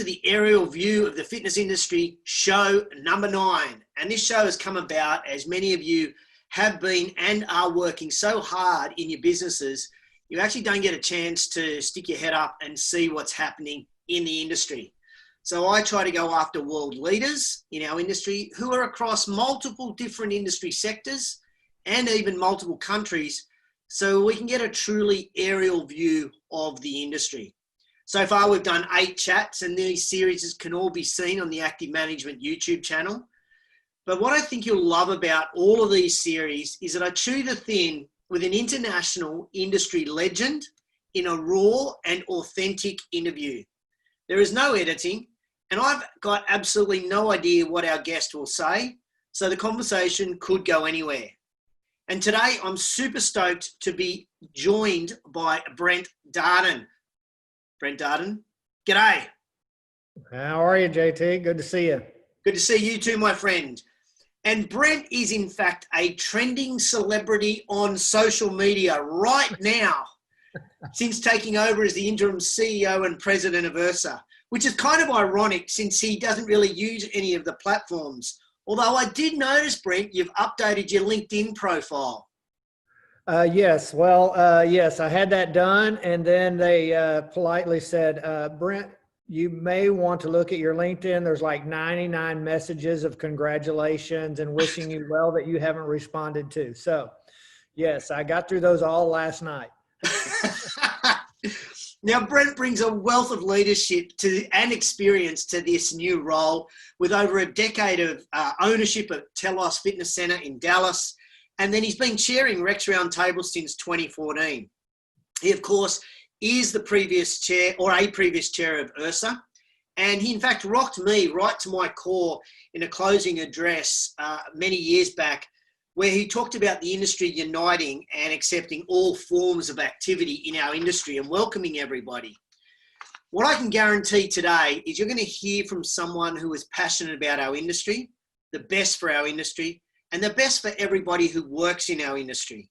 to the aerial view of the fitness industry, show number 9. And this show has come about as many of you have been and are working so hard in your businesses, you actually don't get a chance to stick your head up and see what's happening in the industry. So I try to go after world leaders in our industry who are across multiple different industry sectors and even multiple countries, so we can get a truly aerial view of the industry. So far, we've done 8 chats, and these series can all be seen on the Active Management YouTube channel. But what I think you'll love about all of these series is that I chew the thin with an international industry legend in a raw and authentic interview. There is no editing, and I've got absolutely no idea what our guest will say, so the conversation could go anywhere. And today, I'm super stoked to be joined by Brent Darden. Brent Darden, g'day. How are you, JT? Good to see you. Good to see you too, my friend. And Brent is in fact a trending celebrity on social media right now since taking over as the interim CEO and president of IHRSA, which is kind of ironic since he doesn't really use any of the platforms. Although I did notice, Brent, you've updated your LinkedIn profile. Yes. Well, yes, I had that done. And then they politely said, Brent, you may want to look at your LinkedIn. There's like 99 messages of congratulations and wishing you well that you haven't responded to. So, yes, I got through those all last night. Now, Brent brings a wealth of leadership and experience to this new role with over a decade of ownership at Telos Fitness Centre in Dallas. And then he's been chairing REX Roundtables since 2014. He, of course, is the previous chair or a previous chair of IHRSA. And he, in fact, rocked me right to my core in a closing address many years back, where he talked about the industry uniting and accepting all forms of activity in our industry and welcoming everybody. What I can guarantee today is you're going to hear from someone who is passionate about our industry, the best for our industry, and the best for everybody who works in our industry.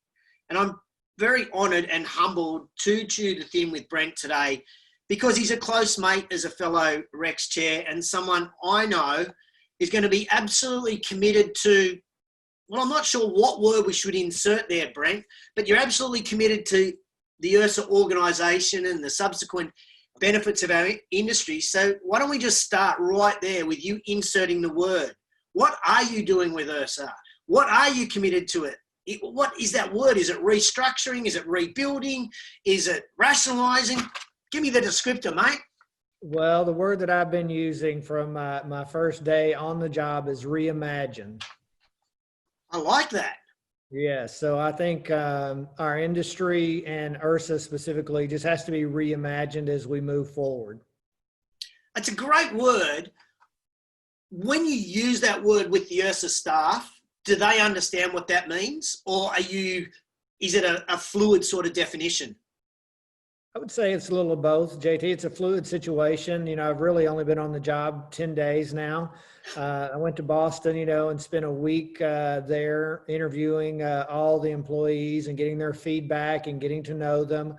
And I'm very honoured and humbled to chew the thin with Brent today because he's a close mate as a fellow REX chair and someone I know is going to be absolutely committed to, well, I'm not sure what word we should insert there, Brent, but you're absolutely committed to the IHRSA organisation and the subsequent benefits of our industry. So why don't we just start right there with you inserting the word. What are you doing with IHRSA? What are you committed to it? What is that word? Is it restructuring? Is it rebuilding? Is it rationalising? Give me the descriptor, mate. Well, the word that I've been using from my first day on the job is reimagine. I like that. Yeah, so I think our industry and IHRSA specifically just has to be reimagined as we move forward. It's a great word. When you use that word with the IHRSA staff, do they understand what that means? Or is it a fluid sort of definition? I would say it's a little of both, JT. It's a fluid situation. You know, I've really only been on the job 10 days now. I went to Boston, and spent a week there interviewing all the employees and getting their feedback and getting to know them.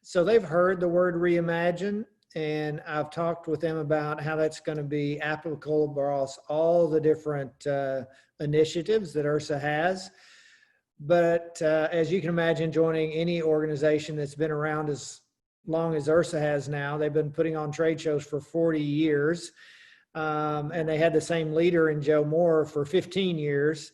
So they've heard the word reimagine, and I've talked with them about how that's going to be applicable across all the different initiatives that IHRSA has. But as you can imagine, joining any organization that's been around as long as IHRSA has now, they've been putting on trade shows for 40 years. And they had the same leader in Joe Moore for 15 years,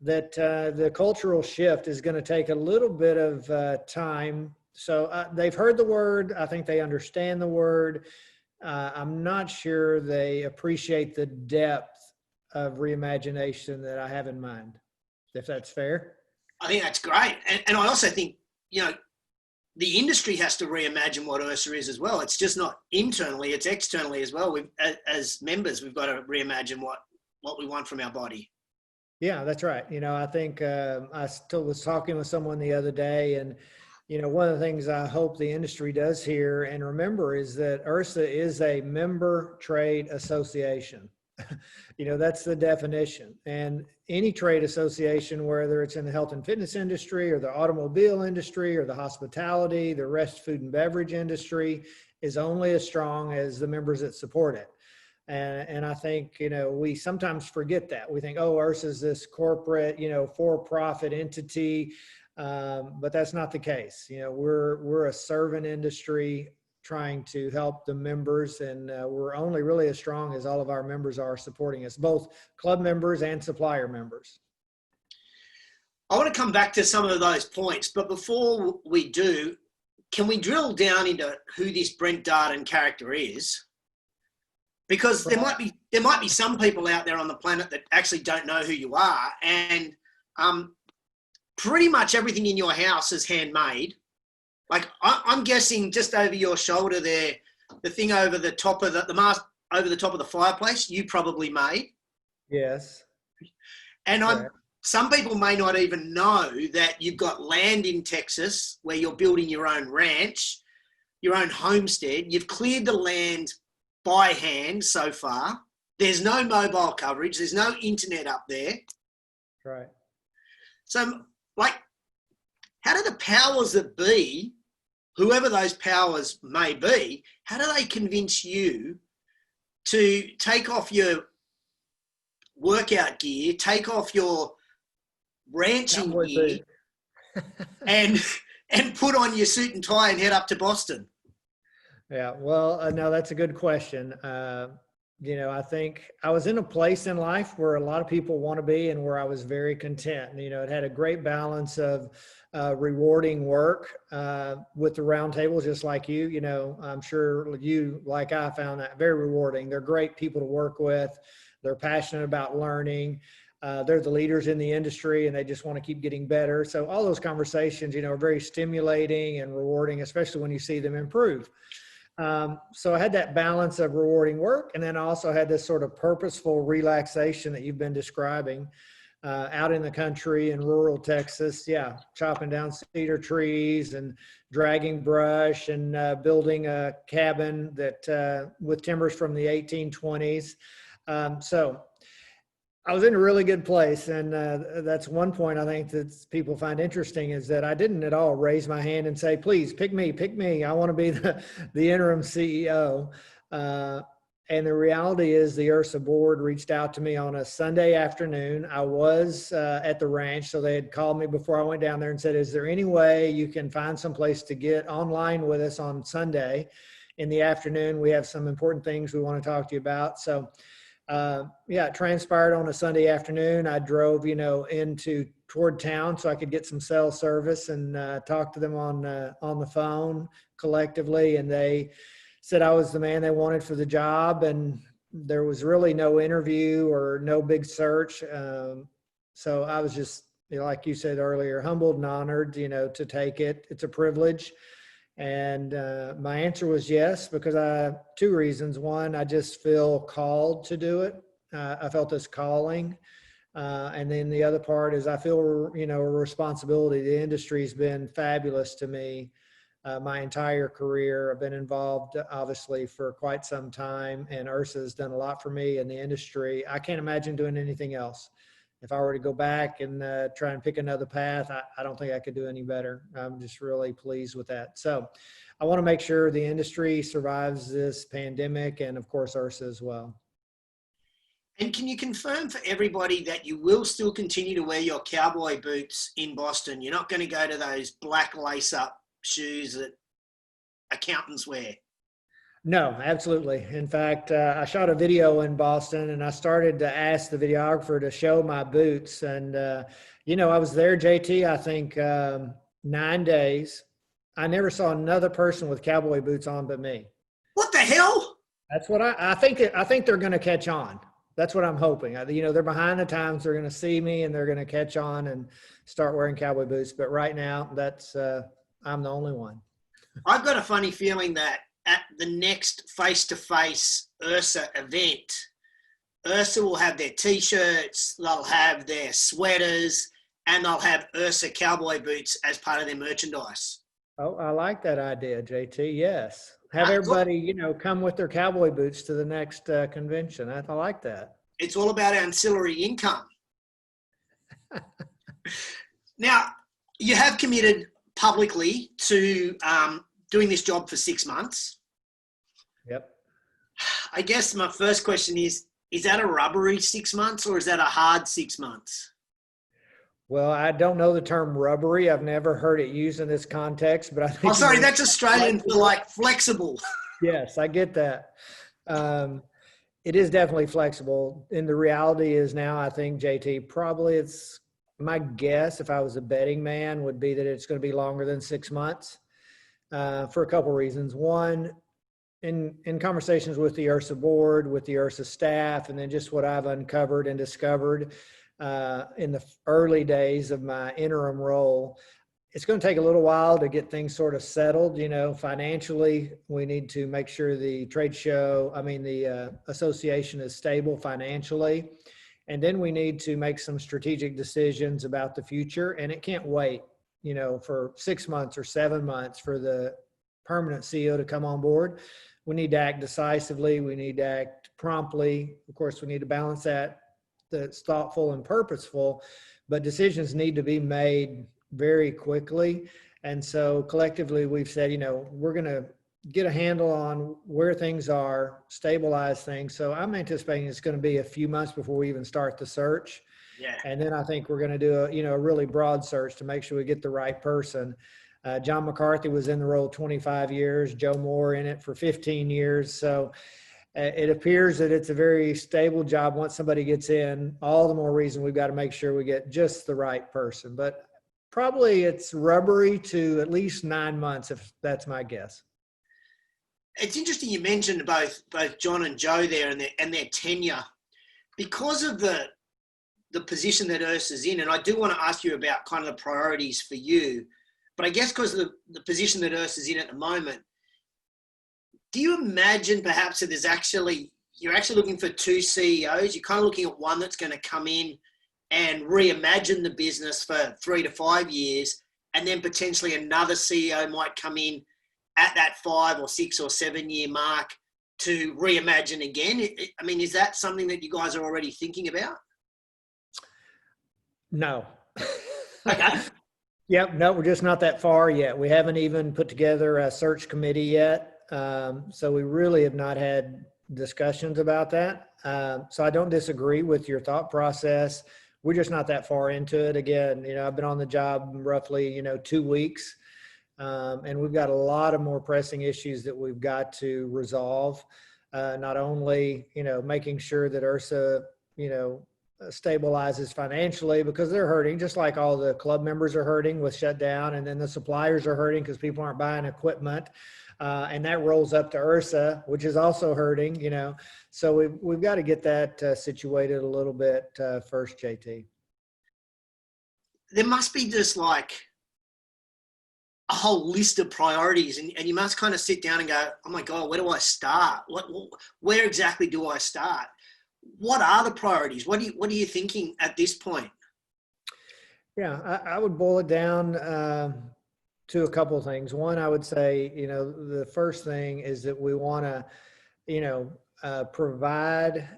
that the cultural shift is going to take a little bit of time. So they've heard the word. I think they understand the word. I'm not sure they appreciate the depth of reimagination that I have in mind, if that's fair. I think that's great. And I also think, the industry has to reimagine what IHRSA is as well. It's just not internally, it's externally as well. As members, we've got to reimagine what we want from our body. Yeah, that's right. I think I still was talking with someone the other day, and one of the things I hope the industry does here and remember is that IHRSA is a member trade association. That's the definition. And any trade association, whether it's in the health and fitness industry or the automobile industry or the hospitality, the rest food and beverage industry, is only as strong as the members that support it. And I think, we sometimes forget that. We think, oh, IHRSA is this corporate, for-profit entity, but that's not the case. We're a servant industry trying to help the members, and we're only really as strong as all of our members are supporting us, both club members and supplier members. I want to come back to some of those points, but before we do, can we drill down into who this Brent Darden character is? Because there might be some people out there on the planet that actually don't know who you are, and pretty much everything in your house is handmade. Like I'm guessing just over your shoulder there, the thing over the top of the mask over the top of the fireplace, you probably made. Yes. And some people may not even know that you've got land in Texas where you're building your own ranch, your own homestead. You've cleared the land by hand so far. There's no mobile coverage. There's no internet up there. Right. So, how do the powers that be, whoever those powers may be, how do they convince you to take off your workout gear, take off your ranching gear, and put on your suit and tie and head up to Boston? Yeah, well, no, that's a good question. I think I was in a place in life where a lot of people want to be and where I was very content. It had a great balance of rewarding work with the roundtables, just like you. I'm sure you, like I, found that very rewarding. They're great people to work with. They're passionate about learning. They're the leaders in the industry and they just want to keep getting better. So all those conversations, are very stimulating and rewarding, especially when you see them improve. So I had that balance of rewarding work, and then I also had this sort of purposeful relaxation that you've been describing out in the country in rural Texas. Yeah, chopping down cedar trees and dragging brush and building a cabin that with timbers from the 1820s. So I was in a really good place, and that's one point I think that people find interesting is that I didn't at all raise my hand and say, please pick me. I want to be the interim CEO. And the reality is the IHRSA board reached out to me on a Sunday afternoon. I was at the ranch, so they had called me before I went down there and said, is there any way you can find some place to get online with us on Sunday in the afternoon? We have some important things we want to talk to you about. So it transpired on a Sunday afternoon. I drove, toward town so I could get some cell service and talk to them on the phone collectively. And they said I was the man they wanted for the job. And there was really no interview or no big search. So I was just, like you said earlier, humbled and honored, to take it. It's a privilege. And my answer was yes, because two reasons. One, I just feel called to do it. I felt this calling. And then the other part is I feel, a responsibility. The industry's been fabulous to me my entire career. I've been involved, obviously, for quite some time, and IHRSA has done a lot for me in the industry. I can't imagine doing anything else. If I were to go back and try and pick another path, I don't think I could do any better. I'm just really pleased with that. So I want to make sure the industry survives this pandemic, and of course IHRSA as well. And can you confirm for everybody that you will still continue to wear your cowboy boots in Boston? You're not going to go to those black lace-up shoes that accountants wear? No, absolutely. In fact, I shot a video in Boston and I started to ask the videographer to show my boots. And, I was there, JT, I think 9 days. I never saw another person with cowboy boots on but me. What the hell? That's what I think. I think they're going to catch on. That's what I'm hoping. They're behind the times. They're going to see me and they're going to catch on and start wearing cowboy boots. But right now, I'm the only one. I've got a funny feeling that at the next face-to-face IHRSA event, IHRSA will have their T-shirts, they'll have their sweaters, and they'll have IHRSA cowboy boots as part of their merchandise. Oh, I like that idea, JT. Yes. Have everybody, come with their cowboy boots to the next convention. I like that. It's all about ancillary income. Now, you have committed publicly to doing this job for 6 months. I guess my first question is that a rubbery 6 months or is that a hard 6 months? Well, I don't know the term rubbery. I've never heard it used in this context, but I Oh, think you sorry, mean that's Australian for flexible. like flexible. Yes, I get that. Um, it is definitely flexible. And the reality is now, I think, JT, probably it's my guess, if I was a betting man, would be that it's going to be longer than 6 months for a couple of reasons. One, in conversations with the IHRSA board, with the IHRSA staff, and then just what I've uncovered and discovered in the early days of my interim role, it's going to take a little while to get things sort of settled. Financially, we need to make sure the the association is stable financially. And then we need to make some strategic decisions about the future. And it can't wait, for 6 months or 7 months for the permanent CEO to come on board. We need to act decisively. We need to act promptly. Of course, we need to balance that that's thoughtful and purposeful, but decisions need to be made very quickly. And so collectively we've said, we're going to get a handle on where things are, stabilize things. So I'm anticipating it's going to be a few months before we even start the search. Yeah. And then I think we're going to do a really broad search to make sure we get the right person. John McCarthy was in the role 25 years, Joe Moore in it for 15 years. So it appears that it's a very stable job once somebody gets in. All the more reason we've got to make sure we get just the right person. But probably it's rubbery to at least 9 months, if that's my guess. It's interesting you mentioned both John and Joe there and their tenure. Because of the position that IHRSA's in, and I do want to ask you about kind of the priorities for you, but I guess because of the position that IHRSA's in at the moment, do you imagine perhaps that you're actually looking for two CEOs? You're kind of looking at one that's going to come in and reimagine the business for 3 to 5 years, and then potentially another CEO might come in at that 5 or 6 or 7 year mark to reimagine again. Is that something that you guys are already thinking about? No. Okay. Yep. No, we're just not that far yet. We haven't even put together a search committee yet. So we really have not had discussions about that. So I don't disagree with your thought process. We're just not that far into it. Again, I've been on the job roughly, 2 weeks. And we've got a lot of more pressing issues that we've got to resolve. Not only, making sure that IHRSA, stabilizes financially, because they're hurting, just like all the club members are hurting with shutdown, and then the suppliers are hurting because people aren't buying equipment. And that rolls up to IHRSA, which is also hurting, So we've got to get that situated a little bit first, JT. There must be just like a whole list of priorities, and you must kind of sit down and go, oh my God, where do I start? Where exactly do I start? What are the priorities? What are you thinking at this point? Yeah, I would boil it down to a couple of things. One, I would say, the first thing is that we want to, provide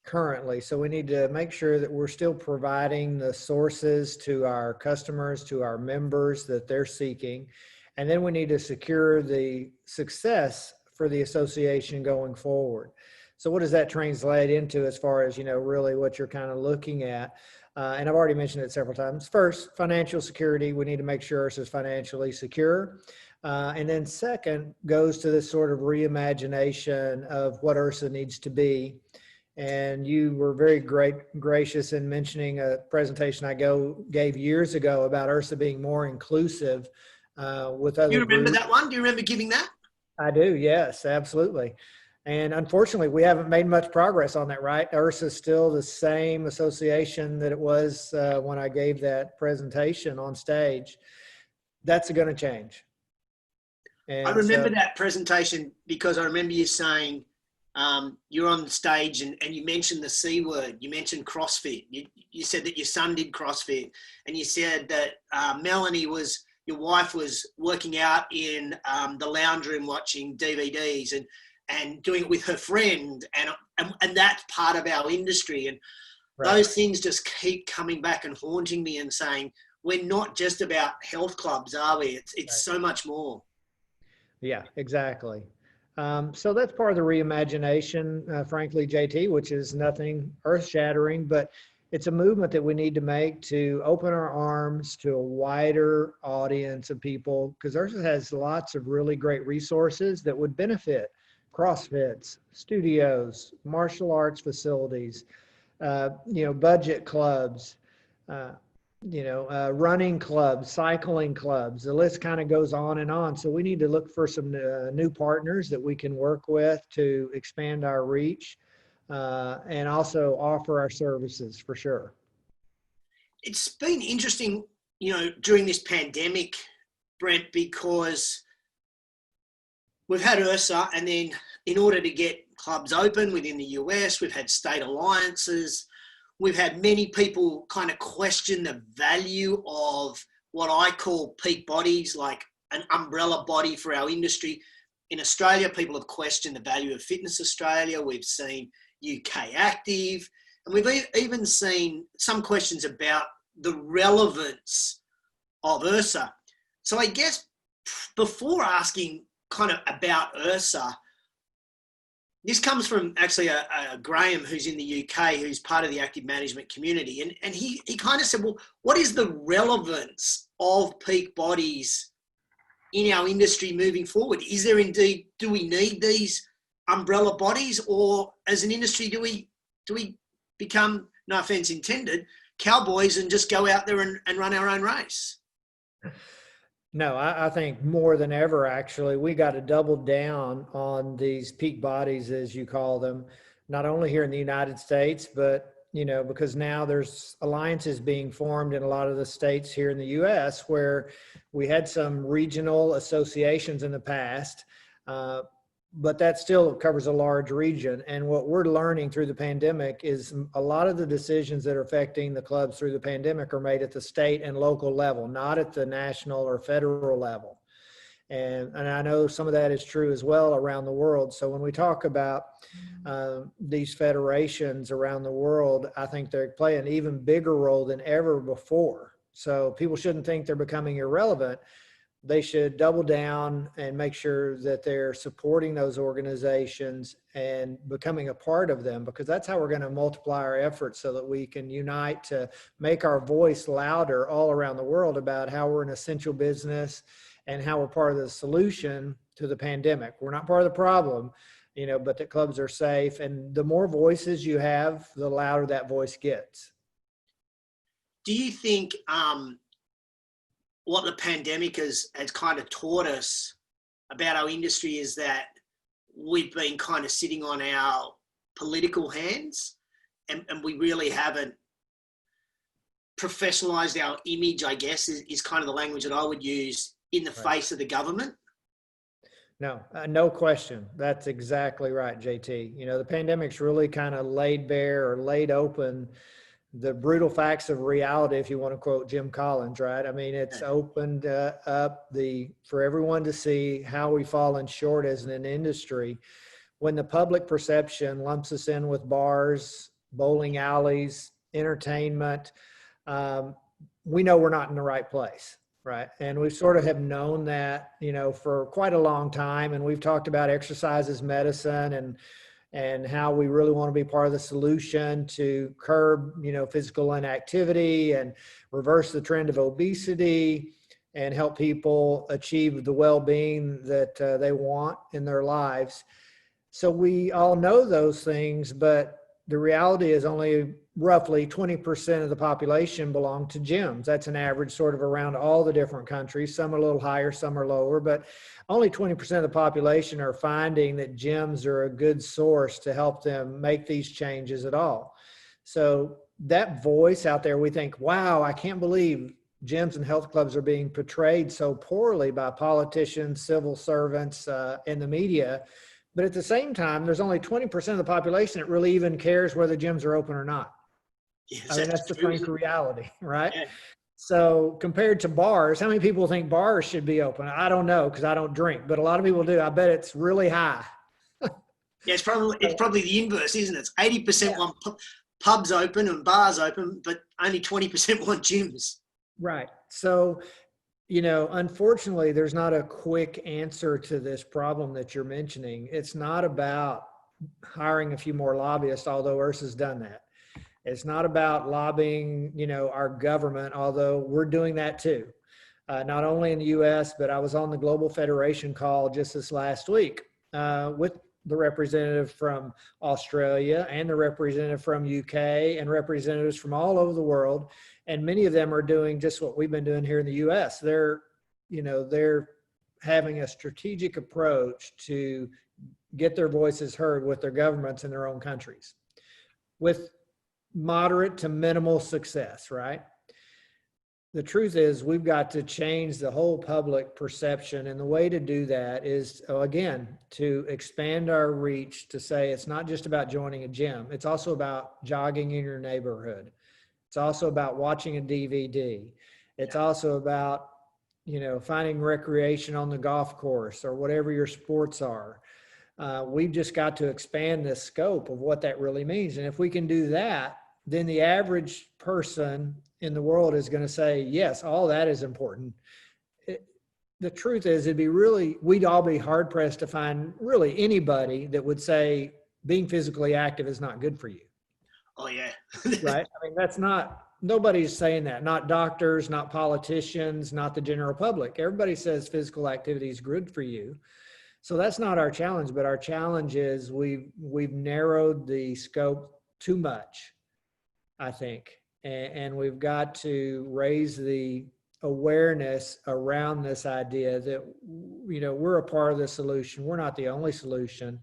currently. So we need to make sure that we're still providing the sources to our customers, to our members that they're seeking. And then we need to secure the success for the association going forward. So what does that translate into as far as, really what you're kind of looking at? And I've already mentioned it several times. First, financial security. We need to make sure IHRSA is financially secure. And then second goes to this sort of reimagination of what IHRSA needs to be. And you were very gracious in mentioning a presentation I gave years ago about IHRSA being more inclusive with other Do you remember groups. that one? Do you remember giving that? I do, yes, absolutely. And unfortunately, we haven't made much progress on that, right? IHRSA is still the same association that it was when I gave that presentation on stage. That's going to change. And I remember that presentation because I remember you saying you're on the stage and you mentioned the C word. You mentioned CrossFit. You said that your son did CrossFit, and you said that Melanie your wife was working out in the lounge room watching DVDs and doing it with her friend, and that's part of our industry. And right. Those things just keep coming back and haunting me and saying, we're not just about health clubs, are we? It's right. So much more. Yeah, exactly. So that's part of the reimagination, frankly, JT, which is nothing earth-shattering, but it's a movement that we need to make to open our arms to a wider audience of people, because IHRSA has lots of really great resources that would benefit CrossFits, studios, martial arts facilities, budget clubs, uh, running clubs, cycling clubs. The list kind of goes on and on. So we need to look for some new partners that we can work with to expand our reach and also offer our services for sure. It's been interesting, during this pandemic, Brent, because we've had IHRSA, and then in order to get clubs open within the US, we've had state alliances. We've had many people kind of question the value of what I call peak bodies, like an umbrella body for our industry. In Australia, people have questioned the value of Fitness Australia. We've seen UK Active, and we've even seen some questions about the relevance of IHRSA. So I guess before asking kind of about IHRSA, this comes from actually a Graham who's in the UK, who's part of the active management community. And he kind of said, well, what is the relevance of peak bodies in our industry moving forward? Is there indeed, do we need these umbrella bodies, or as an industry, do we become, no offense intended, cowboys and just go out there and run our own race? No, I think more than ever, actually, we got to double down on these peak bodies, as you call them, not only here in the United States, but, because now there's alliances being formed in a lot of the states here in the US where we had some regional associations in the past, but that still covers a large region. And what we're learning through the pandemic is a lot of the decisions that are affecting the clubs through the pandemic are made at the state and local level, not at the national or federal level. And I know some of that is true as well around the world. So when we talk about these federations around the world, I think they play an even bigger role than ever before. So people shouldn't think they're becoming irrelevant. They should double down and make sure that they're supporting those organizations and becoming a part of them, because that's how we're going to multiply our efforts so that we can unite to make our voice louder all around the world about how we're an essential business and how we're part of the solution to the pandemic. We're not part of the problem, but the clubs are safe. And the more voices you have, the louder that voice gets. Do you think what the pandemic has kind of taught us about our industry is that we've been kind of sitting on our political hands, and we really haven't professionalized our image, I guess, is kind of the language that I would use, in the face of the government? No, no question. That's exactly right, JT. The pandemic's really kind of laid bare or laid open the brutal facts of reality, if you want to quote Jim Collins, right? I mean, it's opened up for everyone to see how we've fallen short as an industry. When the public perception lumps us in with bars, bowling alleys, entertainment, we know we're not in the right place, right? And we sort of have known that, for quite a long time. And we've talked about exercise as medicine and how we really want to be part of the solution to curb, physical inactivity and reverse the trend of obesity and help people achieve the well-being that they want in their lives. So we all know those things, but the reality is only roughly 20% of the population belong to gyms. That's an average sort of around all the different countries. Some are a little higher, some are lower, but only 20% of the population are finding that gyms are a good source to help them make these changes at all. So that voice out there, we think, wow, I can't believe gyms and health clubs are being portrayed so poorly by politicians, civil servants, and the media. But at the same time, there's only 20% of the population that really even cares whether gyms are open or not. Yes, I mean, that's the frank reality, right? Yeah. So compared to bars, how many people think bars should be open? I don't know, because I don't drink, but a lot of people do. I bet it's really high. Yeah, it's probably the inverse, isn't it? It's 80% want pubs open and bars open, but only 20% want gyms. Right. So Unfortunately, there's not a quick answer to this problem that you're mentioning. It's not about hiring a few more lobbyists, although IHRSA's done that. It's not about lobbying, our government, although we're doing that too. Not only in the US, but I was on the Global Federation call just this last week with the representative from Australia and the representative from UK and representatives from all over the world. And many of them are doing just what we've been doing here in the US. They're having a strategic approach to get their voices heard with their governments in their own countries with moderate to minimal success, right? The truth is we've got to change the whole public perception. And the way to do that is, again, to expand our reach to say it's not just about joining a gym. It's also about jogging in your neighborhood. It's also about watching a DVD. It's also about, finding recreation on the golf course or whatever your sports are. We've just got to expand the scope of what that really means. And if we can do that, then the average person in the world is going to say, yes, all that is important. The truth is, we'd all be hard pressed to find really anybody that would say being physically active is not good for you. Oh yeah. Right. I mean, nobody's saying that, not doctors, not politicians, not the general public. Everybody says physical activity is good for you. So that's not our challenge, but our challenge is we've narrowed the scope too much, I think. And we've got to raise the awareness around this idea that, we're a part of the solution. We're not the only solution,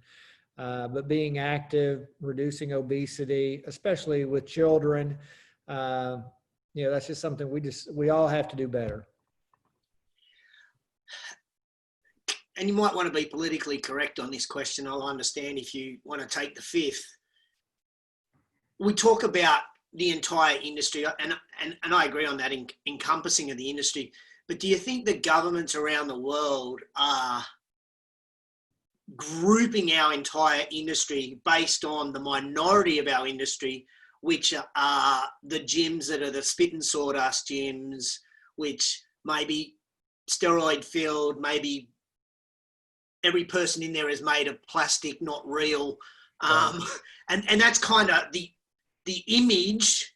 but being active, reducing obesity, especially with children, that's just something we all have to do better. And you might want to be politically correct on this question. I'll understand if you want to take the fifth. We talk about the entire industry, and I agree on that, encompassing of the industry. But do you think the governments around the world are grouping our entire industry based on the minority of our industry, which are the gyms that are the spit and sawdust gyms, which may be steroid filled, maybe every person in there is made of plastic, not real. And that's kind of the image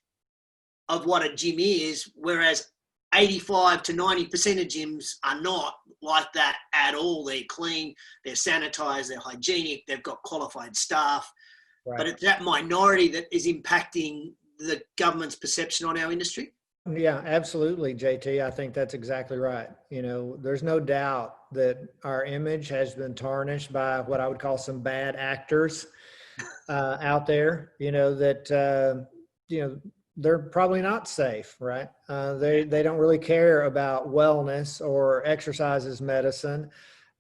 of what a gym is, whereas 85 to 90% of gyms are not like that at all. They're clean, they're sanitized, they're hygienic, they've got qualified staff. Right. But it's that minority that is impacting the government's perception on our industry. Yeah, absolutely, JT. I think that's exactly right. There's no doubt that our image has been tarnished by what I would call some bad actors out there, they're probably not safe, right? They don't really care about wellness or exercise as medicine.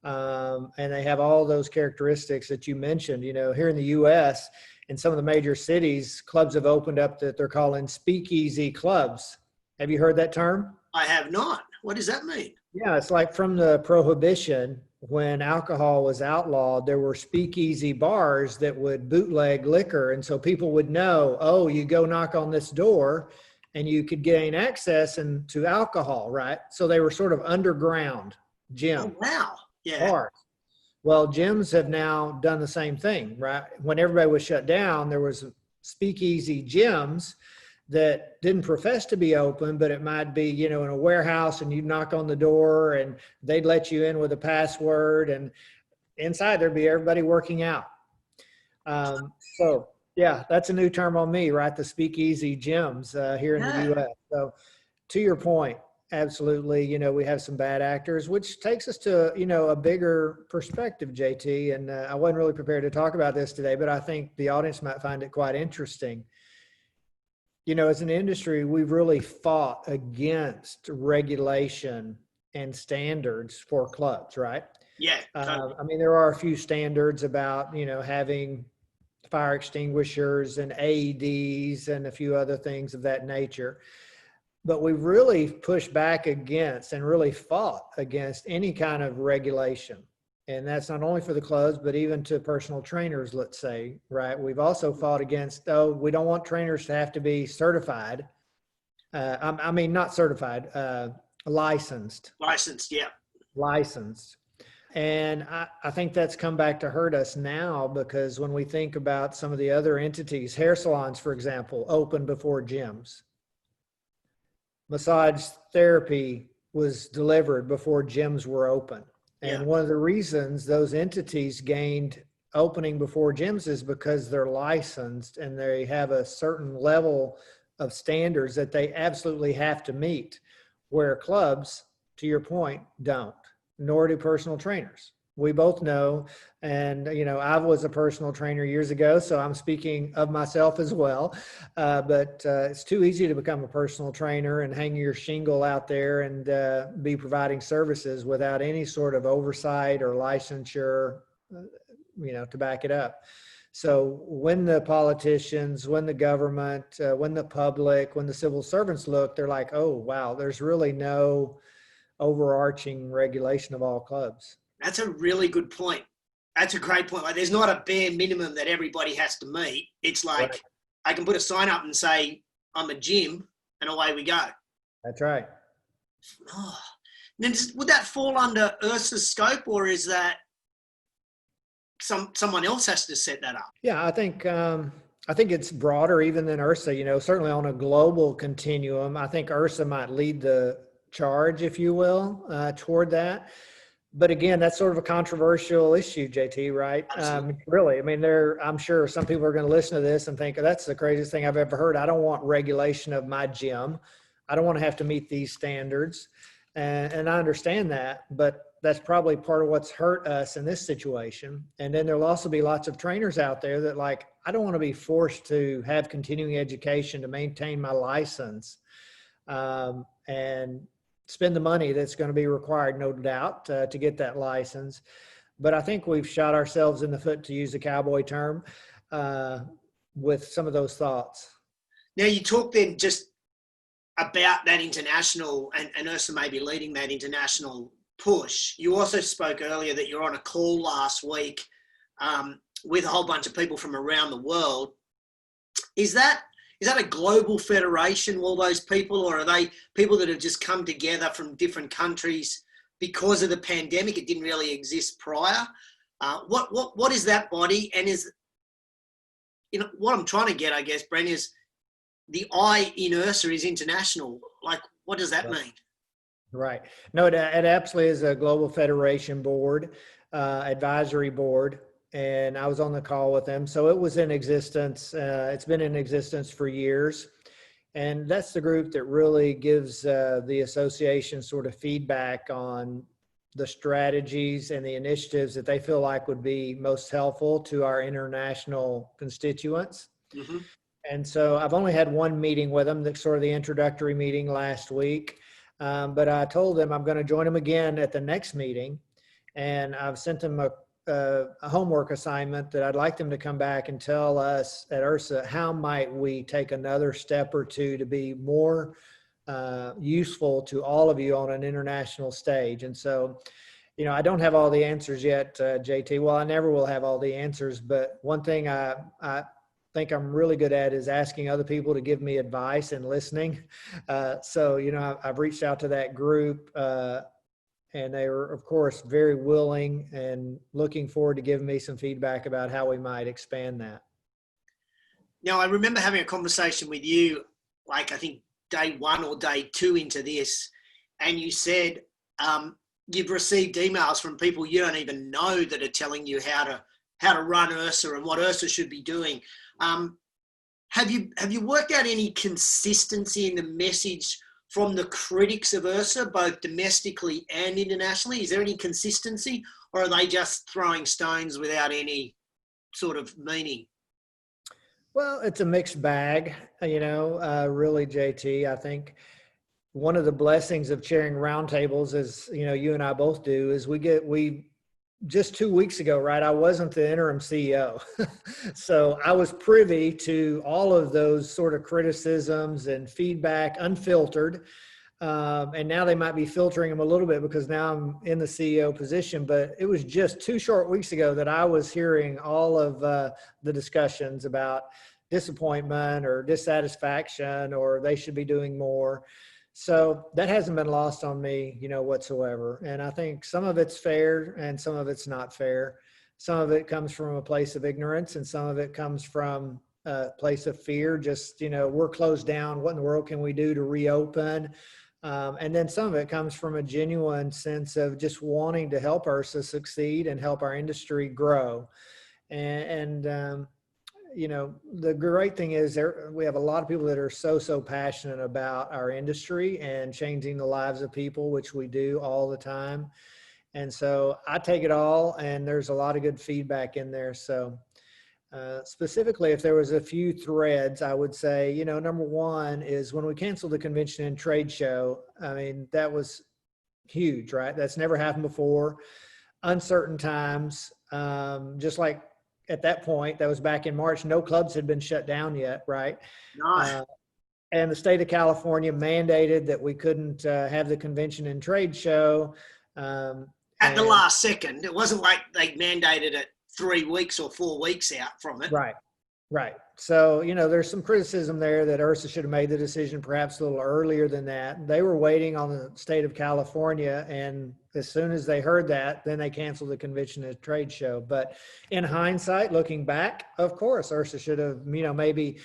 And they have all those characteristics that you mentioned. Here in the US, in some of the major cities, clubs have opened up that they're calling speakeasy clubs. Have you heard that term? I have not. What does that mean? Yeah, it's like from the Prohibition, when alcohol was outlawed, there were speakeasy bars that would bootleg liquor. And so people would know, oh, you go knock on this door and you could gain access to alcohol, right? So they were sort of underground gym. Oh, wow. Yeah. Bars. Well, gyms have now done the same thing, right? When everybody was shut down, there was speakeasy gyms that didn't profess to be open, but it might be, in a warehouse, and you'd knock on the door and they'd let you in with a password, and inside there'd be everybody working out. So yeah, that's a new term on me, right? The speakeasy gyms here in the US. So to your point, absolutely. We have some bad actors, which takes us to, a bigger perspective, JT. And I wasn't really prepared to talk about this today, but I think the audience might find it quite interesting. As an industry, we've really fought against regulation and standards for clubs, right? Yeah. Totally. There are a few standards about, having fire extinguishers and AEDs and a few other things of that nature. But we've really pushed back against and really fought against any kind of regulation. And that's not only for the clubs, but even to personal trainers, let's say, right? We've also fought against, we don't want trainers to have to be certified. Not certified, Licensed. Licensed, yeah. Licensed. And I think that's come back to hurt us now, because when we think about some of the other entities, hair salons, for example, open before gyms. Massage therapy was delivered before gyms were open. And one of the reasons those entities gained opening before gyms is because they're licensed and they have a certain level of standards that they absolutely have to meet, where clubs, to your point, don't, nor do personal trainers. We both know, and I was a personal trainer years ago, so I'm speaking of myself as well, but it's too easy to become a personal trainer and hang your shingle out there and be providing services without any sort of oversight or licensure, to back it up. So when the politicians, when the government, when the public, when the civil servants look, they're like, oh, wow, there's really no overarching regulation of all clubs. That's a really good point. That's a great point. Like, there's not a bare minimum that everybody has to meet. It's like, right. I can put a sign up and say, I'm a gym, and away we go. That's right. Oh. Then would that fall under IHRSA's scope, or is that someone else has to set that up? Yeah, I think it's broader even than IHRSA. Certainly on a global continuum, I think IHRSA might lead the charge, if you will, toward that. But again, that's sort of a controversial issue, JT, right? Really, I'm sure some people are going to listen to this and think, that's the craziest thing I've ever heard. I don't want regulation of my gym. I don't want to have to meet these standards. And I understand that, but that's probably part of what's hurt us in this situation. And then there'll also be lots of trainers out there that I don't want to be forced to have continuing education to maintain my license. And spend the money that's going to be required, no doubt, to get that license. But I think we've shot ourselves in the foot, to use a cowboy term, with some of those thoughts. Now, you talk then just about that international, and IHRSA may be leading that international push. You also spoke earlier that you're on a call last week with a whole bunch of people from around the world. Is that a global federation, all those people, or are they people that have just come together from different countries because of the pandemic? It didn't really exist prior. What is that body? And is, what I'm trying to get, I guess, Brent, is the I in IHRSA is international. What does that mean? Right. No, it absolutely is a global federation board, advisory board. And I was on the call with them. So it was in existence. It's been in existence for years. And that's the group that really gives the association sort of feedback on the strategies and the initiatives that they feel like would be most helpful to our international constituents. Mm-hmm. And so I've only had one meeting with them, that's sort of the introductory meeting last week. But I told them I'm going to join them again at the next meeting. And I've sent them a homework assignment that I'd like them to come back and tell us at IHRSA, how might we take another step or two to be more useful to all of you on an international stage. And so, I don't have all the answers yet, JT. Well, I never will have all the answers, but one thing I think I'm really good at is asking other people to give me advice and listening. So, I've reached out to that group, and they were, of course, very willing and looking forward to giving me some feedback about how we might expand that. Now, I remember having a conversation with you, I think day 1 or day 2 into this, and you said you've received emails from people you don't even know that are telling you how to run IHRSA and what IHRSA should be doing. Have you worked out any consistency in the message from the critics of IHRSA, both domestically and internationally? Is there any consistency, or are they just throwing stones without any sort of meaning? Well, it's a mixed bag, really, JT. I think one of the blessings of chairing roundtables, as you and I both do, is we just 2 weeks ago, right? I wasn't the interim CEO. So I was privy to all of those sort of criticisms and feedback, unfiltered. And now they might be filtering them a little bit because now I'm in the CEO position. But it was just 2 short weeks ago that I was hearing all of the discussions about disappointment or dissatisfaction, or they should be doing more. So that hasn't been lost on me, whatsoever. And I think some of it's fair and some of it's not fair. Some of it comes from a place of ignorance and some of it comes from a place of fear. Just, we're closed down. What in the world can we do to reopen? And then some of it comes from a genuine sense of just wanting to help IHRSA succeed and help our industry grow. And the great thing is we have a lot of people that are so passionate about our industry and changing the lives of people, which we do all the time. And so I take it all, and there's a lot of good feedback in there. So specifically, if there was a few threads, I would say, number one is when we canceled the convention and trade show, I mean, that was huge, right? That's never happened before. Uncertain times, just like at that point, that was back in March, no clubs had been shut down yet, right? Nice. And the state of California mandated that we couldn't have the convention and trade show. At the last second. It wasn't like they mandated it 3 weeks or 4 weeks out from it. Right. So, there's some criticism there that IHRSA should have made the decision perhaps a little earlier than that. They were waiting on the state of California, and as soon as they heard that, then they canceled the convention and trade show. But in hindsight, looking back, of course, IHRSA should have, maybe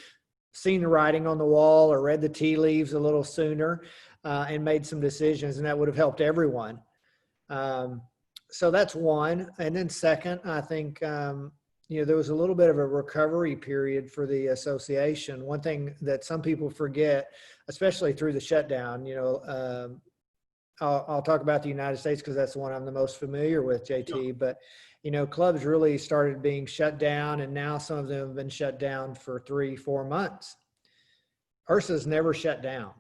seen the writing on the wall or read the tea leaves a little sooner and made some decisions, and that would have helped everyone. So that's one. And then second, I think, there was a little bit of a recovery period for the association. One thing that some people forget, especially through the shutdown, I'll talk about the United States because that's the one I'm the most familiar with, JT. Sure. But, clubs really started being shut down, and now some of them have been shut down for 3-4 months. IHRSA's never shut down,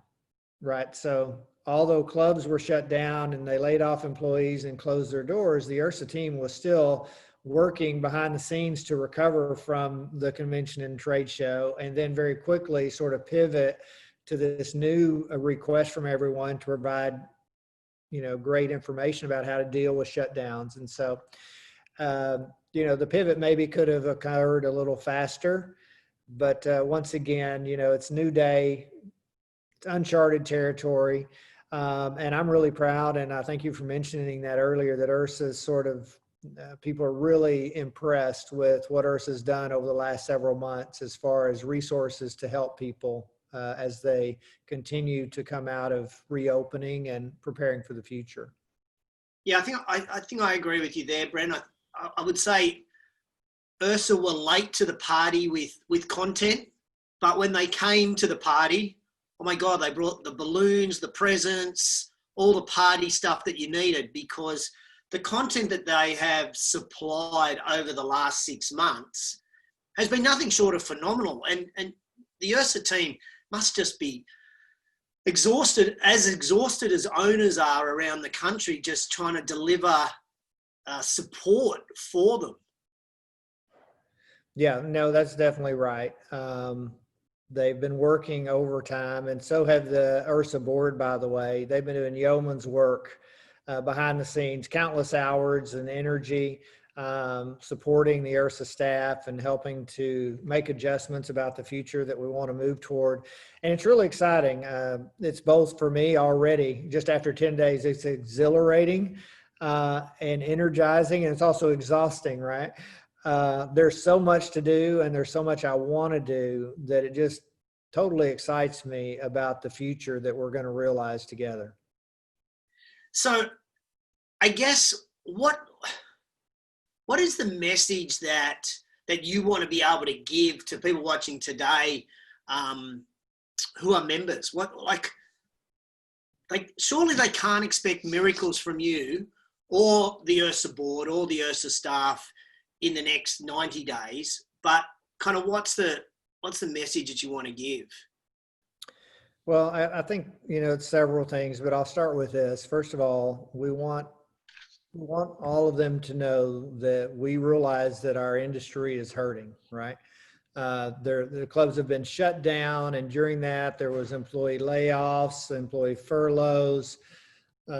right? So although clubs were shut down and they laid off employees and closed their doors, the IHRSA team was still working behind the scenes to recover from the convention and trade show, and then very quickly sort of pivot to this new request from everyone to provide, great information about how to deal with shutdowns. And so, the pivot maybe could have occurred a little faster, but once again, it's new day, it's uncharted territory. And I'm really proud, and I thank you for mentioning that earlier, that IHRSA's sort of people are really impressed with what IHRSA has done over the last several months as far as resources to help people as they continue to come out of reopening and preparing for the future. Yeah, I think I agree with you there, Brent. I would say IHRSA were late to the party with content, but when they came to the party, oh my God, they brought the balloons, the presents, all the party stuff that you needed, because the content that they have supplied over the last 6 months has been nothing short of phenomenal. And the IHRSA team must just be exhausted as owners are around the country, just trying to deliver support for them. Yeah, no, that's definitely right. They've been working overtime, and so have the IHRSA board, by the way. They've been doing yeoman's work behind the scenes, countless hours and energy, supporting the IHRSA staff and helping to make adjustments about the future that we want to move toward. And it's really exciting. It's both for me already, just after 10 days, it's exhilarating and energizing, and it's also exhausting, right? There's so much to do, and there's so much I want to do, that it just totally excites me about the future that we're going to realize together. So I guess what is the message that you want to be able to give to people watching today who are members? What, like surely they can't expect miracles from you or the IHRSA board or the IHRSA staff in the next 90 days, but kind of what's the message that you want to give? Well, I think, it's several things, but I'll start with this. First of all, we want all of them to know that we realize that our industry is hurting, right? The clubs have been shut down, and during that there was employee layoffs, employee furloughs,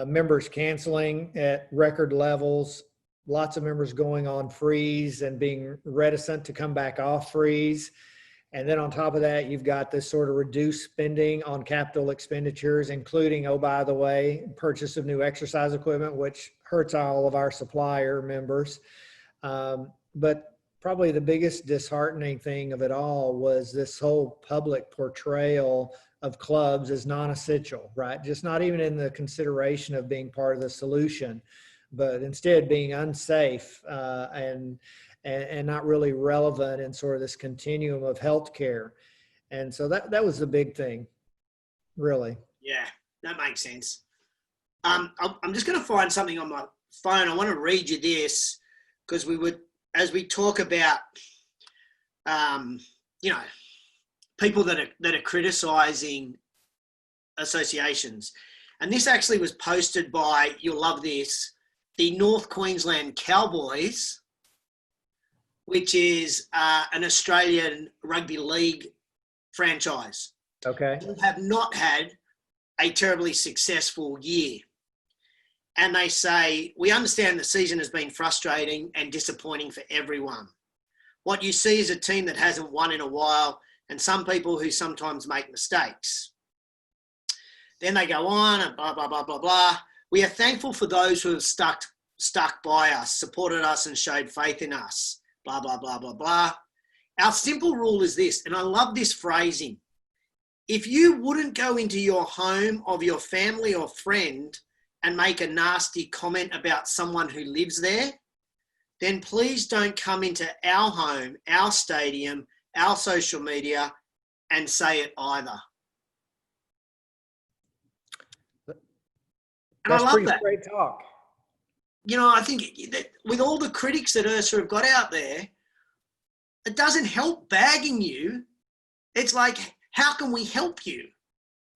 members canceling at record levels, lots of members going on freeze and being reticent to come back off freeze. And then on top of that, you've got this sort of reduced spending on capital expenditures, including, oh, by the way, purchase of new exercise equipment, which hurts all of our supplier members. But probably the biggest disheartening thing of it all was this whole public portrayal of clubs as non-essential, right? Just not even in the consideration of being part of the solution, but instead being unsafe and not really relevant in sort of this continuum of healthcare. And so that was the big thing, really. Yeah, that makes sense. I'm just going to find something on my phone. I want to read you this because as we talk about, people that are criticising associations, and this actually was posted by, you'll love this, the North Queensland Cowboys, which is an Australian rugby league franchise. Okay. Who have not had a terribly successful year. And they say, we understand the season has been frustrating and disappointing for everyone. What you see is a team that hasn't won in a while and some people who sometimes make mistakes. Then they go on and blah, blah, blah, blah, blah. We are thankful for those who have stuck by us, supported us and showed faith in us. Blah, blah, blah, blah, blah. Our simple rule is this, and I love this phrasing. If you wouldn't go into your home of your family or friend and make a nasty comment about someone who lives there, then please don't come into our home, our stadium, our social media and say it either. And that's I love pretty that. Great talk. I think that with all the critics that IHRSA have got out there, it doesn't help bagging you. It's like, how can we help you?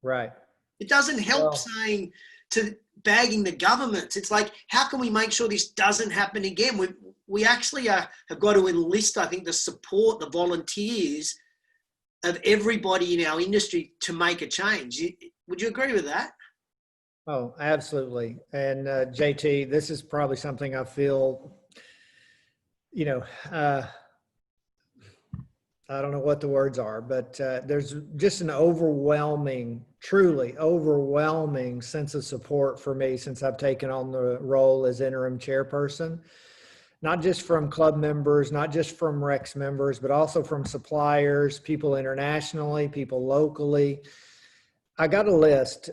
Right. It doesn't help saying to bagging the governments. It's like, how can we make sure this doesn't happen again? We actually have got to enlist, I think, the support, the volunteers of everybody in our industry to make a change. Would you agree with that? Oh, absolutely. And JT, this is probably something I feel, I don't know what the words are, but there's just an truly overwhelming sense of support for me since I've taken on the role as interim chairperson, not just from club members, not just from REX members, but also from suppliers, people internationally, people locally. I got a list,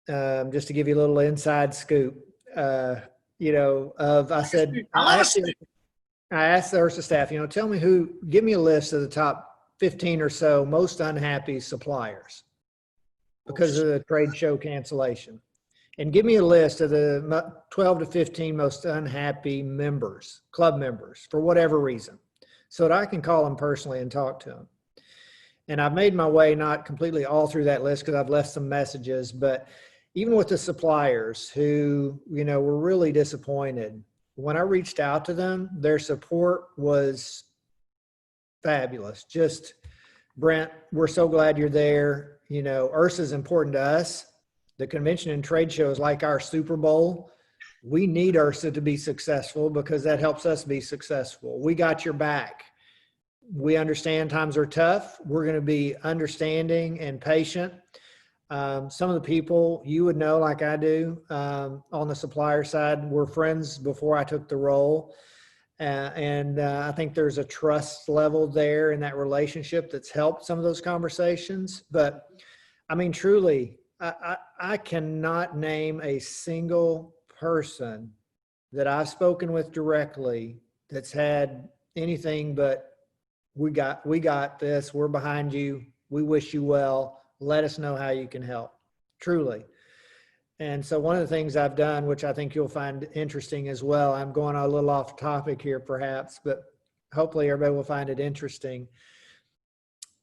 just to give you a little inside scoop, I asked the IHRSA staff, give me a list of the top 15 or so most unhappy suppliers because of the trade show cancellation. And give me a list of the 12 to 15 most unhappy members, club members, for whatever reason, so that I can call them personally and talk to them. And I've made my way not completely all through that list because I've left some messages, but even with the suppliers who, were really disappointed, when I reached out to them, their support was fabulous. Just, Brent, we're so glad you're there. IHRSA is important to us. The convention and trade show is like our Super Bowl. We need IHRSA to be successful because that helps us be successful. We got your back. We understand times are tough. We're going to be understanding and patient. Some of the people you would know, like I do, on the supplier side, were friends before I took the role. I think there's a trust level there in that relationship that's helped some of those conversations. But I mean, truly, I cannot name a single person that I've spoken with directly that's had anything but, we got this, we're behind you, we wish you well, let us know how you can help, truly. And so one of the things I've done, which I think you'll find interesting as well, I'm going a little off topic here perhaps, but hopefully everybody will find it interesting.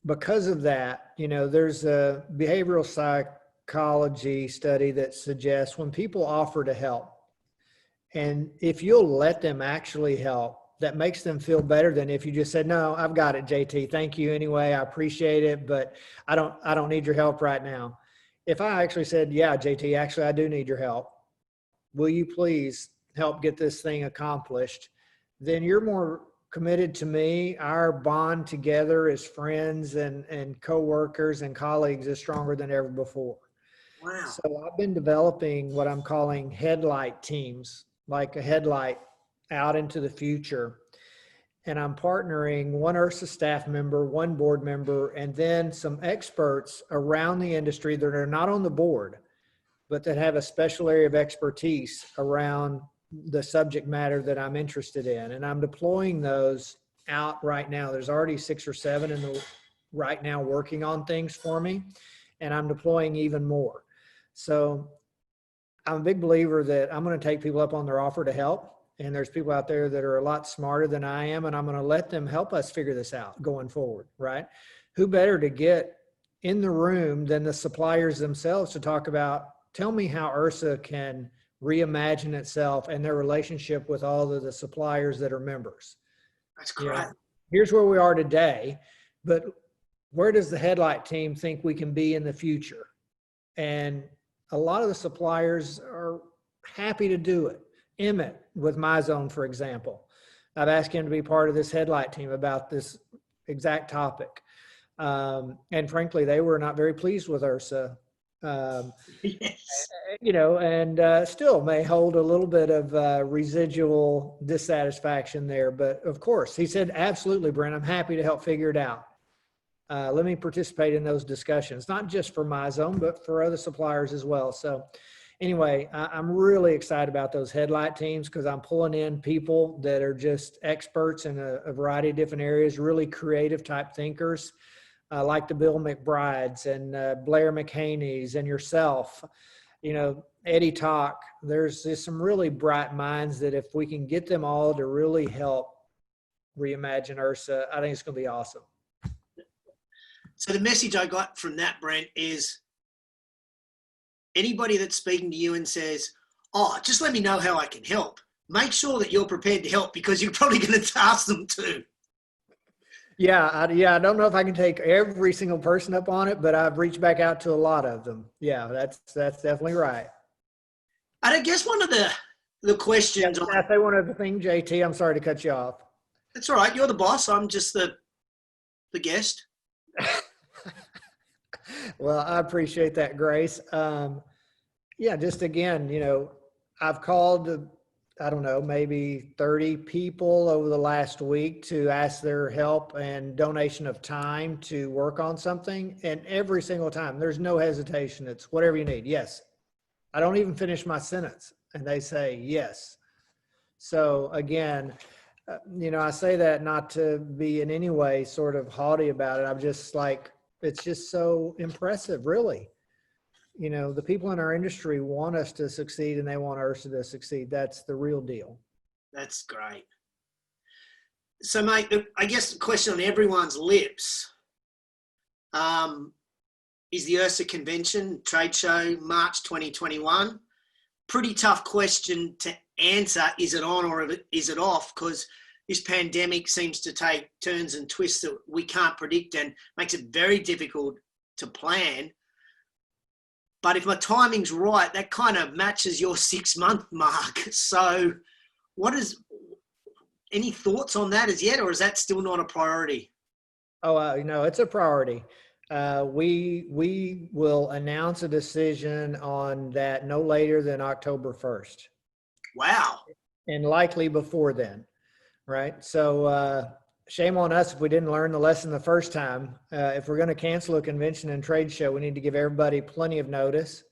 Because of that, there's a behavioral psychology study that suggests when people offer to help, and if you'll let them actually help, that makes them feel better than if you just said, no, I've got it, JT. Thank you anyway. I appreciate it, but I don't need your help right now. If I actually said, yeah, JT, actually, I do need your help. Will you please help get this thing accomplished? Then you're more committed to me. Our bond together as friends and co-workers and colleagues is stronger than ever before. Wow. So I've been developing what I'm calling headlight teams, like a headlight out into the future. And I'm partnering one IHRSA staff member, one board member, and then some experts around the industry that are not on the board, but that have a special area of expertise around the subject matter that I'm interested in. And I'm deploying those out right now. There's already 6 or 7 in the right now working on things for me, and I'm deploying even more. So I'm a big believer that I'm going to take people up on their offer to help. And there's people out there that are a lot smarter than I am, and I'm going to let them help us figure this out going forward, right? Who better to get in the room than the suppliers themselves to talk about, tell me how IHRSA can reimagine itself and their relationship with all of the suppliers that are members. That's great. You know, here's where we are today, but where does the headlight team think we can be in the future? And a lot of the suppliers are happy to do it. Emmett with MyZone, for example, I've asked him to be part of this headlight team about this exact topic. And frankly, they were not very pleased with IHRSA. Yes. You know, and still may hold a little bit of residual dissatisfaction there. But of course, he said, absolutely, Brent, I'm happy to help figure it out. Let me participate in those discussions, not just for MyZone, but for other suppliers as well. So anyway, I'm really excited about those headlight teams because I'm pulling in people that are just experts in a variety of different areas, really creative type thinkers, like the Bill McBrides and Blair McHaney's and yourself, you know, Eddie Talk. There's just some really bright minds that if we can get them all to really help reimagine IHRSA, I think it's going to be awesome. So the message I got from that, Brent, is anybody that's speaking to you and says, oh, just let me know how I can help, make sure that you're prepared to help because you're probably going to task them too. Yeah, I don't know if I can take every single person up on it, but I've reached back out to a lot of them. Yeah, that's definitely right. And I guess one of the questions. Can I say one other thing, JT? I'm sorry to cut you off. That's all right. You're the boss. I'm just the guest. Well, I appreciate that, Grace. Yeah, just again, you know, I've called, I don't know, maybe 30 people over the last week to ask their help and donation of time to work on something. And every single time, there's no hesitation. It's whatever you need. Yes. I don't even finish my sentence and they say yes. So again, you know, I say that not to be in any way sort of haughty about it. I'm just like, it's just so impressive, really. You know, the people in our industry want us to succeed and they want IHRSA to succeed. That's the real deal. That's great. So, mate, I guess the question on everyone's lips is the IHRSA Convention trade show, March 2021. Pretty tough question to answer. Is it on or is it off? Because this pandemic seems to take turns and twists that we can't predict and makes it very difficult to plan. But if my timing's right, that kind of matches your 6-month mark. So any thoughts on that as yet, or is that still not a priority? Oh, you know, it's a priority. We will announce a decision on that no later than October 1st. Wow. And likely before then, right? So shame on us if we didn't learn the lesson the first time. If we're going to cancel a convention and trade show, we need to give everybody plenty of notice.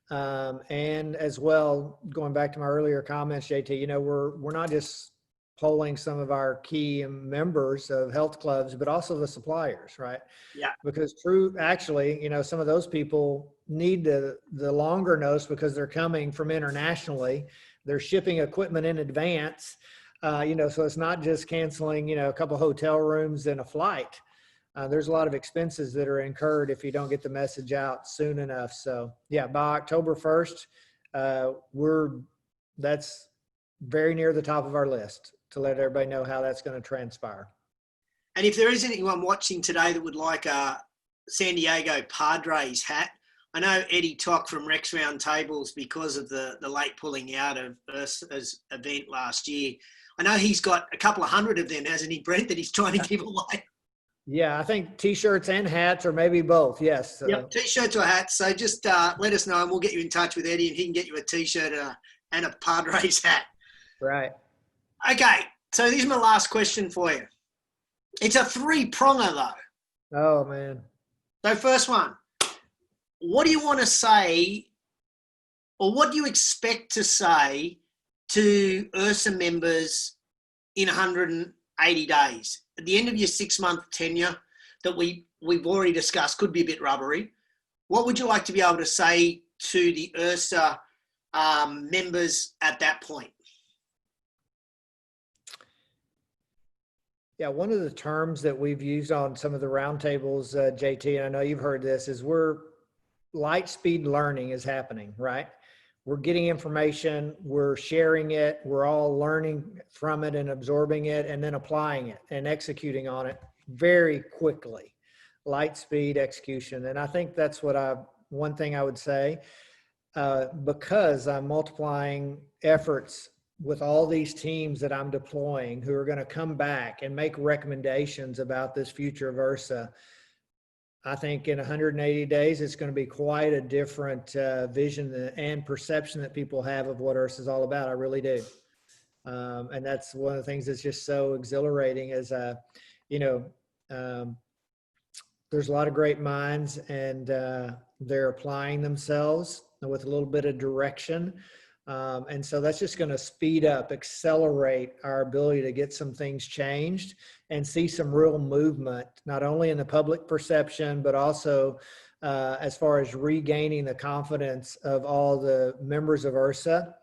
And as well, going back to my earlier comments, JT, you know, we're not just polling some of our key members of health clubs, but also the suppliers, right? Yeah. Because actually, you know, some of those people need the longer notice because they're coming from internationally. They're shipping equipment in advance, you know, so it's not just canceling, you know, a couple hotel rooms and a flight. There's a lot of expenses that are incurred if you don't get the message out soon enough. So yeah, by October 1st, that's very near the top of our list to let everybody know how that's going to transpire. And if there is anyone watching today that would like a San Diego Padres hat, I know Eddie Tock from REX Roundtables, because of the late pulling out of IHRSA's event last year. I know he's got a couple of hundred of them, hasn't he, Brent, that he's trying to give away? Yeah, I think T-shirts and hats, or maybe both. Yes. Yep, T-shirts or hats. So just let us know and we'll get you in touch with Eddie and he can get you a T-shirt and a Padres hat. Right. Okay, so this is my last question for you. It's a three-pronger though. Oh, man. So first one, what do you want to say, or what do you expect to say to IHRSA members in 180 days? At the end of your 6-month tenure that we've already discussed, could be a bit rubbery. What would you like to be able to say to the IHRSA members at that point? Yeah, one of the terms that we've used on some of the roundtables, JT, and I know you've heard this, is light speed learning is happening, right? We're getting information, we're sharing it, we're all learning from it and absorbing it and then applying it and executing on it very quickly. Light speed execution. And I think that's one thing I would say, because I'm multiplying efforts with all these teams that I'm deploying who are going to come back and make recommendations about this future of IHRSA. I think in 180 days, it's going to be quite a different vision and perception that people have of what IHRSA is all about. I really do. And that's one of the things that's just so exhilarating is, there's a lot of great minds and they're applying themselves with a little bit of direction. And so that's just going to speed up, accelerate our ability to get some things changed and see some real movement, not only in the public perception, but also as far as regaining the confidence of all the members of IHRSA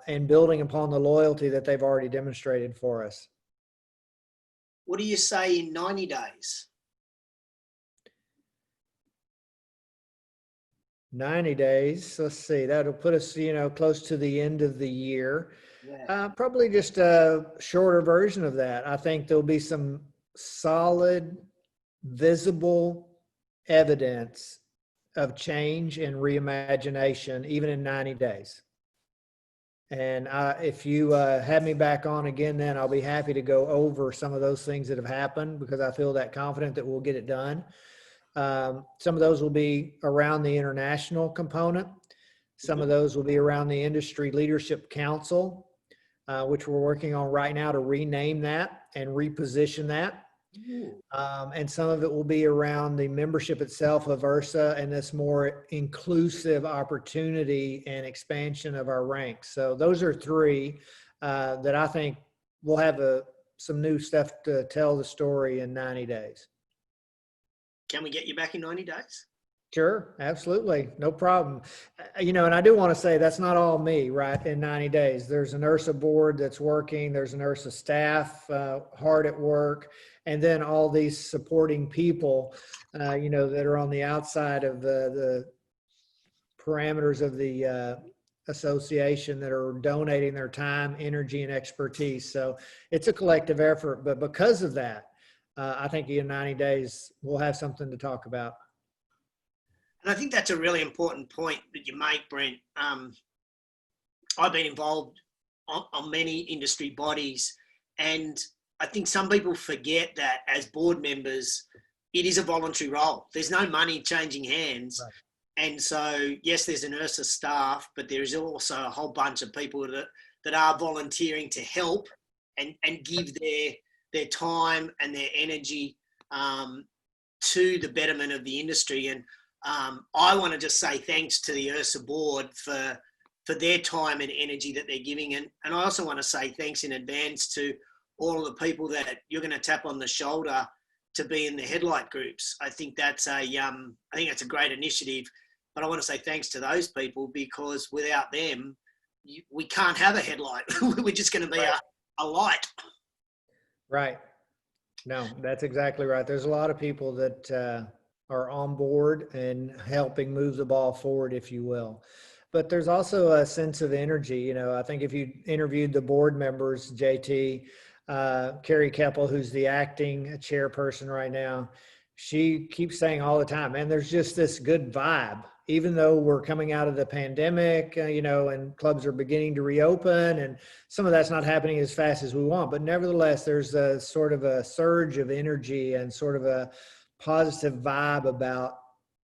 and building upon the loyalty that they've already demonstrated for us. What do you say in 90 days? 90 days. Let's see. That'll put us, close to the end of the year. Yeah. Probably just a shorter version of that. I think there'll be some solid, visible evidence of change and reimagination, even in 90 days. And if you have me back on again, then I'll be happy to go over some of those things that have happened because I feel that confident that we'll get it done. Some of those will be around the international component. Some of those will be around the Industry Leadership Council, which we're working on right now to rename that and reposition that. And some of it will be around the membership itself of IHRSA and this more inclusive opportunity and expansion of our ranks. So those are three that I think we'll have some new stuff to tell the story in 90 days. Can we get you back in 90 days? Sure, absolutely. No problem. And I do want to say that's not all me, right? In 90 days, there's an IHRSA board that's working. There's an IHRSA staff hard at work. And then all these supporting people, that are on the outside of the parameters of the association that are donating their time, energy, and expertise. So it's a collective effort. But because of that, I think in 90 days, we'll have something to talk about. And I think that's a really important point that you make, Brent. I've been involved on many industry bodies, and I think some people forget that as board members, it is a voluntary role. There's no money changing hands. Right. And so, yes, there's an IHRSA staff, but there is also a whole bunch of people that are volunteering to help and give their time and their energy to the betterment of the industry. And I want to just say thanks to the IHRSA board for their time and energy that they're giving. And I also want to say thanks in advance to all of the people that you're going to tap on the shoulder to be in the headlight groups. I think that's a great initiative. But I want to say thanks to those people because without them, we can't have a headlight. We're just going to be a light. Right. No, that's exactly right. There's a lot of people that are on board and helping move the ball forward, if you will. But there's also a sense of energy. I think if you interviewed the board members, JT, Carrie Keppel, who's the acting chairperson right now, she keeps saying all the time, man, there's just this good vibe, even though we're coming out of the pandemic, and clubs are beginning to reopen, and some of that's not happening as fast as we want. But nevertheless, there's a sort of a surge of energy and sort of a positive vibe about,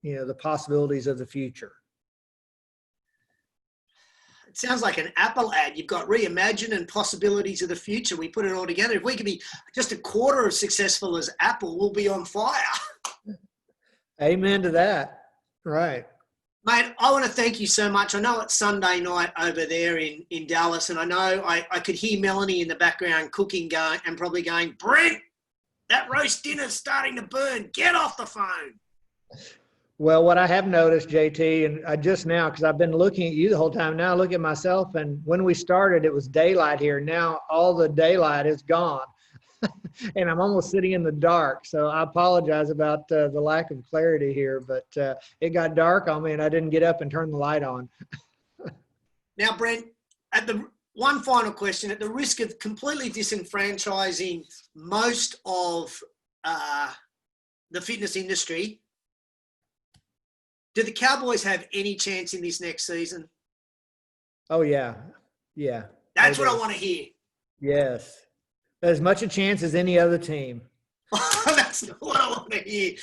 the possibilities of the future. It sounds like an Apple ad. You've got Reimagine and possibilities of the future. We put it all together. If we could be just a quarter as successful as Apple, we'll be on fire. Amen to that. Right. Mate, I want to thank you so much. I know it's Sunday night over there in Dallas, and I know I could hear Melanie in the background cooking going and probably going, Brent, that roast dinner's starting to burn. Get off the phone. Well, what I have noticed, JT, and I just now, because I've been looking at you the whole time, now I look at myself, and when we started, it was daylight here. Now all the daylight is gone, and I'm almost sitting in the dark. So I apologize about the lack of clarity here, but it got dark on me, and I didn't get up and turn the light on. Now, Brent, one final question, at the risk of completely disenfranchising most of the fitness industry, do the Cowboys have any chance in this next season? Oh, yeah. Yeah. That's what I want to hear. Yes. As much a chance as any other team. That's not what I want to hear.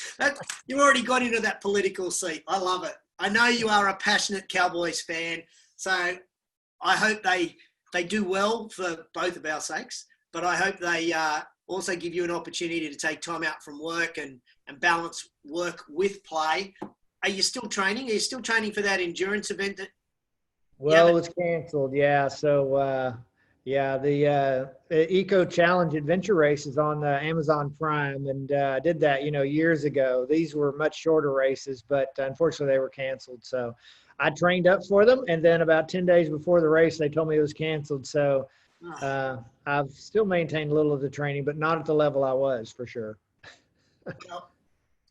You already got into that political seat. I love it. I know you are a passionate Cowboys fan, so I hope they do well for both of our sakes, but I hope they also give you an opportunity to take time out from work and balance work with play. Are you still training? Are you still training for that endurance event? Well, it was canceled. Yeah. So, the Eco Challenge Adventure Race is on Amazon Prime, and I did that, years ago. These were much shorter races, but unfortunately they were canceled. So I trained up for them, and then about 10 days before the race, they told me it was canceled. So I've still maintained a little of the training, but not at the level I was, for sure. Well,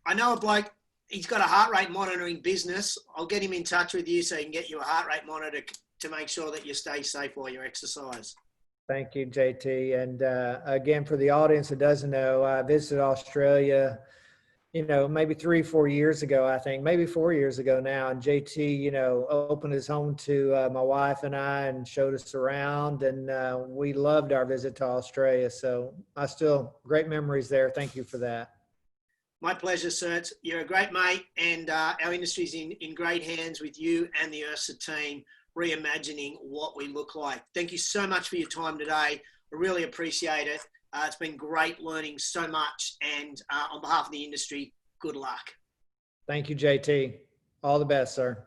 I know a bloke. He's got a heart rate monitoring business. I'll get him in touch with you so he can get you a heart rate monitor to make sure that you stay safe while you exercise. Thank you, JT. And again, for the audience that doesn't know, I visited Australia, maybe 3-4 years ago, I think, maybe 4 years ago now. And JT, opened his home to my wife and I and showed us around. And we loved our visit to Australia. So great memories there. Thank you for that. My pleasure, sir. You're a great mate, and our industry's in great hands with you and the IHRSA team, reimagining what we look like. Thank you so much for your time today. I really appreciate it. It's been great learning so much, and on behalf of the industry, good luck. Thank you, JT. All the best, sir.